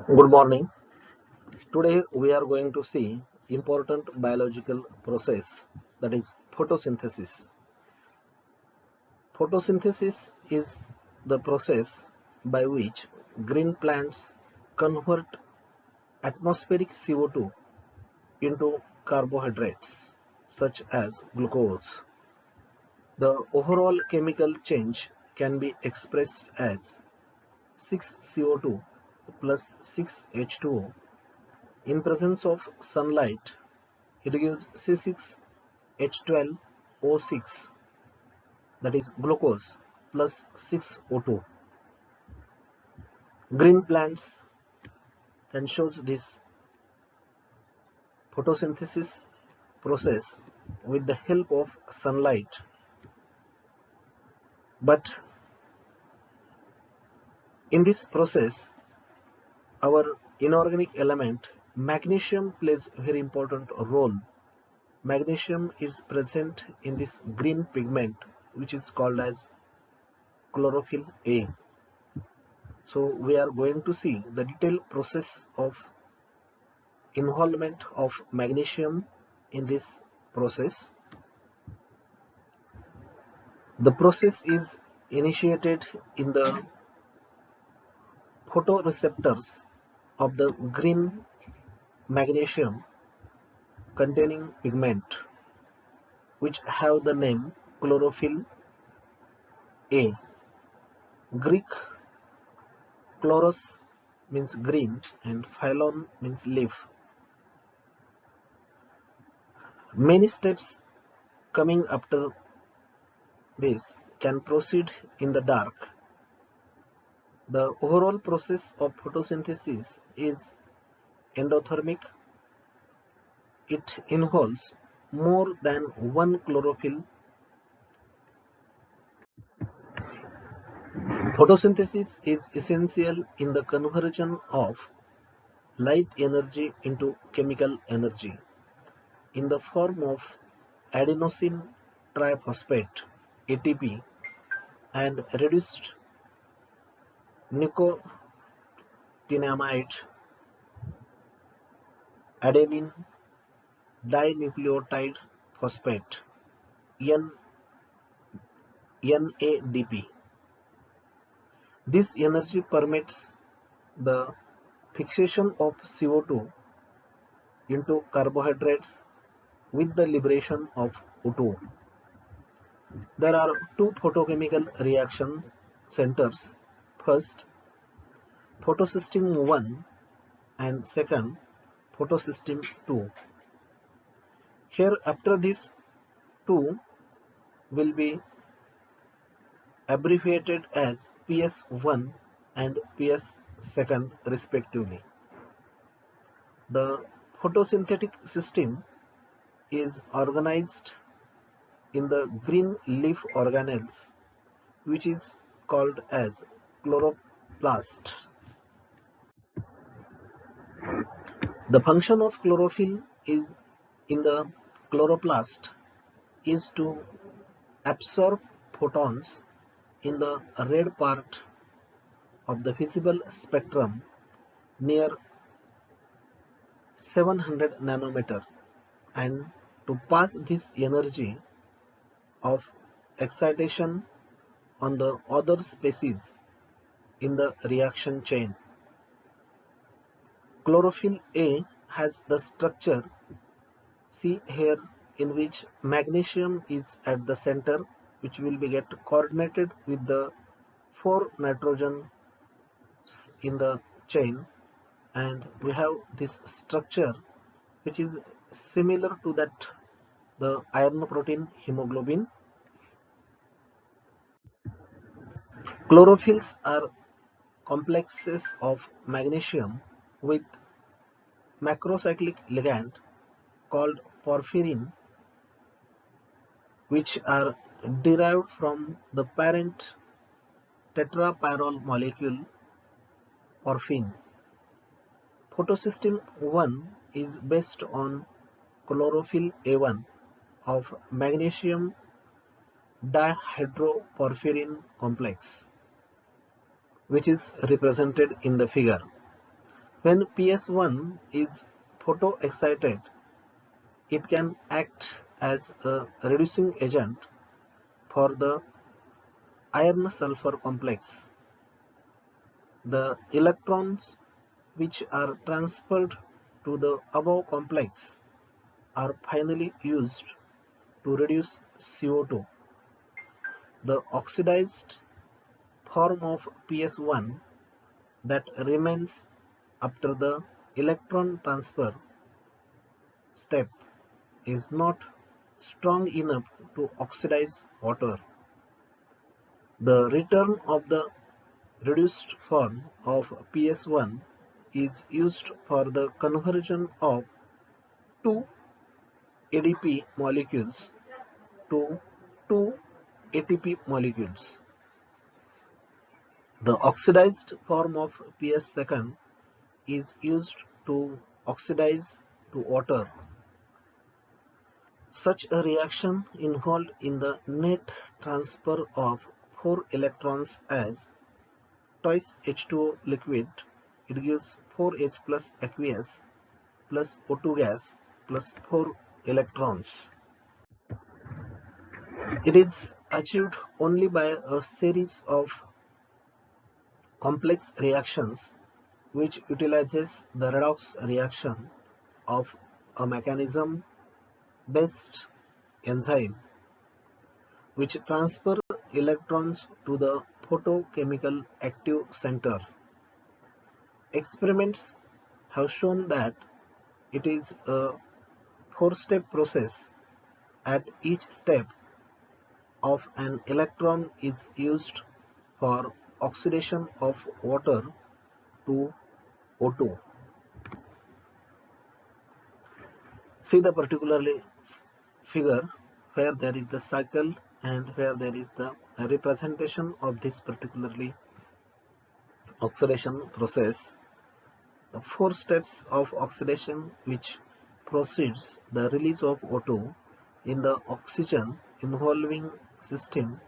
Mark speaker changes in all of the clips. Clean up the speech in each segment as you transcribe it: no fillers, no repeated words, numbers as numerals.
Speaker 1: Good morning. Today we are going to see important biological process, that is photosynthesis. Photosynthesis is the process by which green plants convert atmospheric CO2 into carbohydrates such as glucose. The overall chemical change can be expressed as 6CO2 plus 6H2O. In presence of sunlight, it gives C6H12O6, that is glucose, plus 6O2. Green plants can show this photosynthesis process with the help of sunlight, but in this process our inorganic element magnesium plays a very important role. Magnesium is present in this green pigment which is called as chlorophyll A. So we are going to see the detailed process of involvement of magnesium in this process. The process is initiated in the photoreceptors of the green magnesium containing pigment which have the name chlorophyll A. Greek chloros means green and phylon means leaf. Many steps coming after this can proceed in the dark. The overall process of photosynthesis is endothermic. It involves more than one chlorophyll. Photosynthesis is essential in the conversion of light energy into chemical energy in the form of adenosine triphosphate ATP and reduced nicotinamide adenine dinucleotide phosphate NADP. This energy permits the fixation of CO2 into carbohydrates with the liberation of O2. There are two photochemical reaction centers. First, photosystem 1 and second, photosystem 2. Here after this 2 will be abbreviated as PS1 and PS2 respectively. The photosynthetic system is organized in the green leaf organelles which is called as chloroplast. The function of chlorophyll in the chloroplast is to absorb photons in the red part of the visible spectrum near 700 nanometer and to pass this energy of excitation on the other species in the reaction chain. Chlorophyll A has the structure see here in which magnesium is at the center, which will be get coordinated with the 4 nitrogens in the chain, and we have this structure which is similar to that the iron protein hemoglobin. Chlorophylls are complexes of magnesium with macrocyclic ligand called porphyrin, which are derived from the parent tetrapyrrole molecule porphin. Photosystem 1 is based on chlorophyll A1 of magnesium dihydroporphyrin complex, which is represented in the figure. When PS1 is photoexcited, it can act as a reducing agent for the iron-sulfur complex. The electrons which are transferred to the above complex are finally used to reduce CO2. The oxidized form of PS1 that remains after the electron transfer step is not strong enough to oxidize water. The return of the reduced form of PS1 is used for the conversion of two ADP molecules to two ATP molecules. The oxidized form of PS2 is used to oxidize to water. Such a reaction involved in the net transfer of 4 electrons as twice H2O liquid. It gives 4H plus aqueous plus O2 gas plus 4 electrons. It is achieved only by a series of complex reactions which utilizes the redox reaction of a mechanism based enzyme which transfer electrons to the photochemical active center. Experiments have shown that it is a 4-step process. At each step of an electron is used for oxidation of water to O2. See the particularly figure where there is the cycle and where there is the representation of this particularly oxidation process. The 4 steps of oxidation which precedes the release of O2 in the oxygen involving system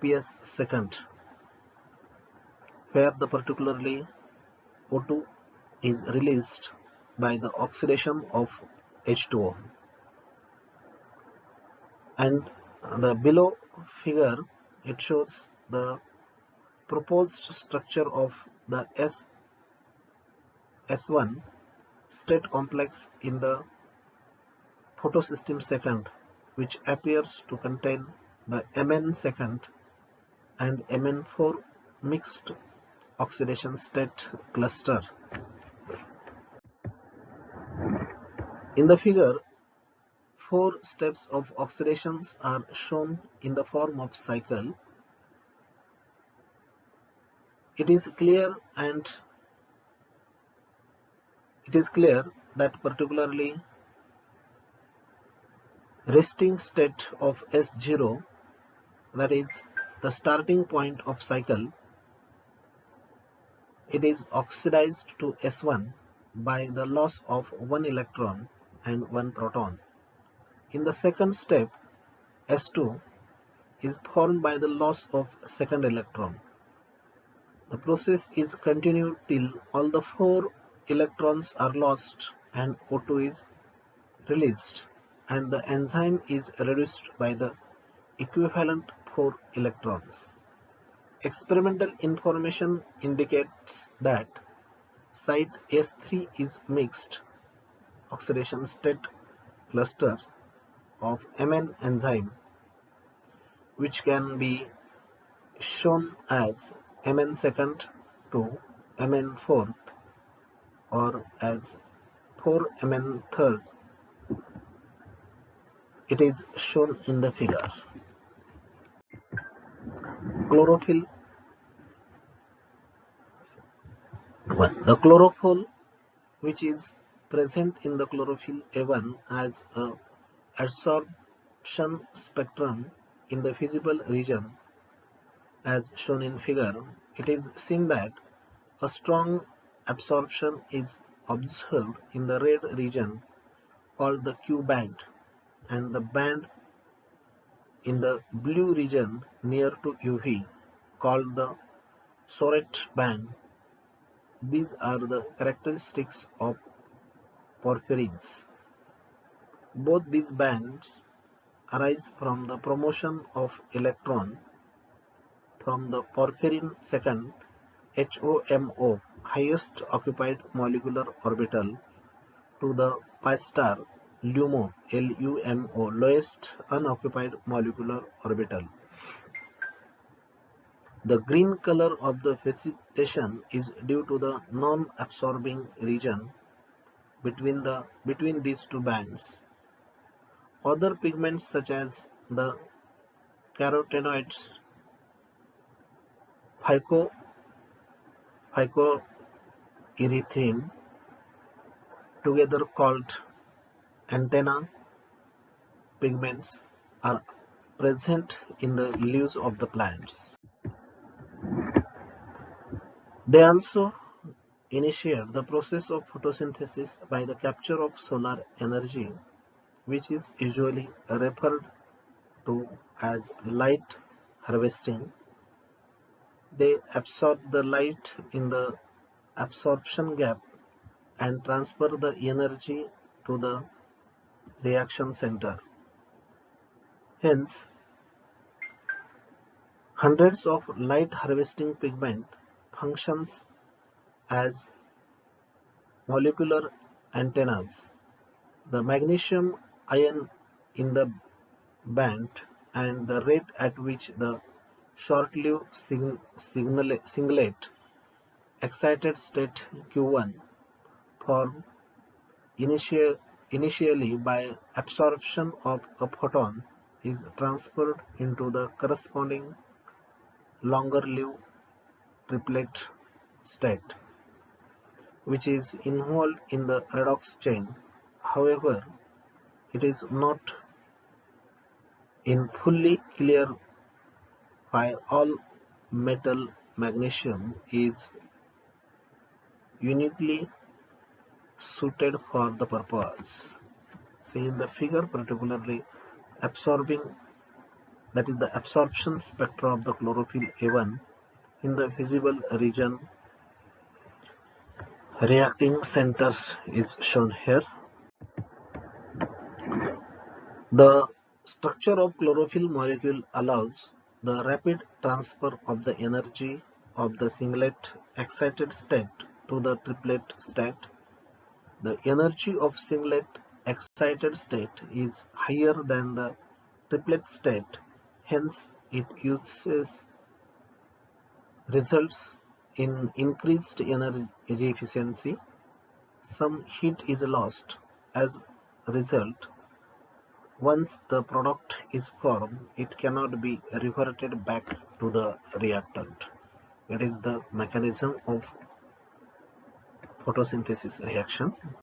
Speaker 1: PS2, where the particularly O2 is released by the oxidation of H2O. And the below figure, it shows the proposed structure of the S1 state complex in the photosystem second, which appears to contain the Mn second and Mn4 mixed oxidation state cluster. In the figure, 4 steps of oxidations are shown in the form of cycle. It is clear that particularly resting state of S0, that is the starting point of cycle, it is oxidized to S1 by the loss of 1 electron and 1 proton. In the second step, S2 is formed by the loss of second electron. The process is continued till all the 4 electrons are lost and O2 is released, and the enzyme is reduced by the equivalent 4 electrons. Experimental information indicates that site S3 is mixed oxidation state cluster of Mn enzyme, which can be shown as Mn second to Mn fourth or as 4Mn third. It is shown in the figure. Chlorophyll 1. The chlorophyll, which is present in the chlorophyll A1 as a absorption spectrum in the visible region as shown in figure, it is seen that a strong absorption is observed in the red region called the Q band, and the band in the blue region near to UV called the Soret band These are the characteristics of porphyrins. Both these bands arise from the promotion of electron from the porphyrin second HOMO highest occupied molecular orbital to the pi star LUMO lowest unoccupied molecular orbital. The green color of the vegetation is due to the non-absorbing region between these two bands. Other pigments such as the carotenoids, phycoerythrin, together called antenna pigments, are present in the leaves of the plants. They also initiate the process of photosynthesis by the capture of solar energy, which is usually referred to as light harvesting. They absorb the light in the absorption gap and transfer the energy to the reaction center. Hence, hundreds of light harvesting pigment functions as molecular antennas. The magnesium ion in the band and the rate at which the short-lived singlet excited state Q1 form initially by absorption of a photon is transferred into the corresponding longer-lived triplet state, which is involved in the redox chain. However, it is not in fully clear why all metal magnesium is uniquely suited for the purpose. See in the figure, particularly absorbing, that is the absorption spectra of the chlorophyll A1 in the visible region. Reacting centers is shown here. The structure of chlorophyll molecule allows the rapid transfer of the energy of the singlet excited state to the triplet state. The energy of singlet excited state is higher than the triplet state, hence it results in increased energy efficiency. Some heat is lost as a result. Once the product is formed, it cannot be reverted back to the reactant. It is the mechanism of photosynthesis reaction.